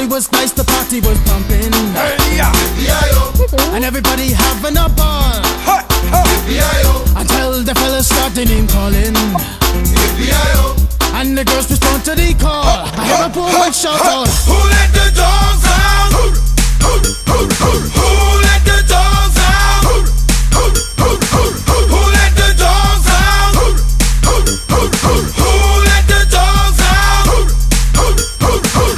party was nice, the party was pumping. Hey, yeah. And everybody having a ball. Until the fellas started name calling. And the girls respond to the call. I hear a woman shout out, Who let the dogs out? Who let the dogs out? Who let the dogs out? Who let the dogs out?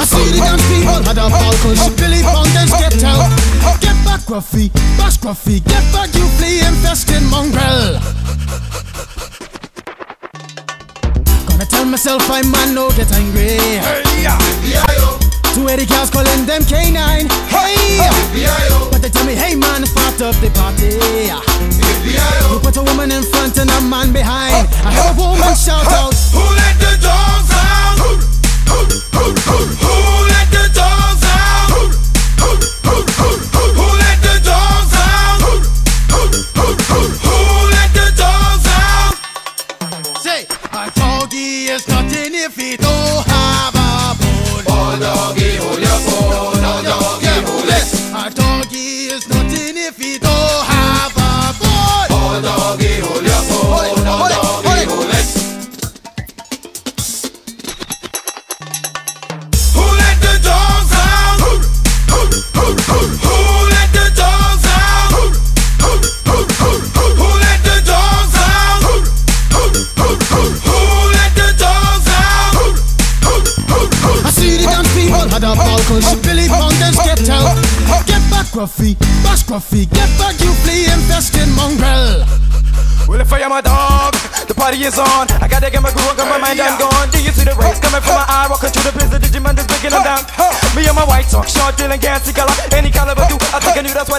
I see the young people had a ball cause Billy Fountains get out. Get back Gruffy, bash Gruffy, get back you flea infested mongrel. Gonna tell myself I man no get angry. Hey, yeah. 280 cows calling them K9. Hey, but they tell me hey man it's part of the party. You put a woman in front and a man behind. I hear a woman shout out, Who let the dogs out? Who let the dogs out? Who let the dogs out? Who let the dogs out? say a doggy is nothing if he don't have a bone. Oh doggy, hold your bone. Oh doggy, hold it. A doggy is nothing if he don't have a bone. Oh doggy, hold your bone. Oh doggy, hold it. Who let the dogs out? Who let the dogs out? Who let the dogs out? Who let the dogs out? I see the dance people had a ball cause Billy Fountains get out. Get back Gruffy, bash Gruffy, get back you flea infested mongrel. Well, if I am a dog, the party is on. I gotta get my groove on, got my mind, I'm gone. Do you see the rays coming from my eye? Walking through the prison, Digimon is breaking them down. Me and my white talk, short, dealing, can't see color. Any caliber do, I think I knew that's why